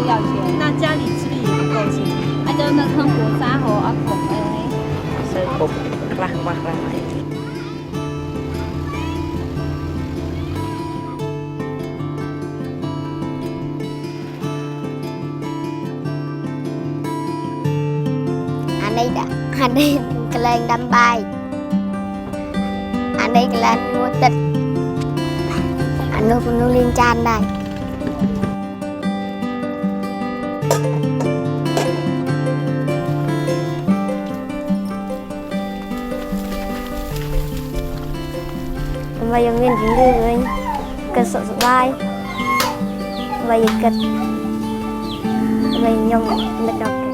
要钱。那家里吃的也不够钱。就那汤果沙和孔Sơ cục lắc hoặc là này. Anh đi cái lên đâm bài anh đi cái lên mua tịch anh nó liên chan đây bây giờ mình cũng đi rồi cần sợ sợ bay bây giờ cần bây giờ nhung mệt đọc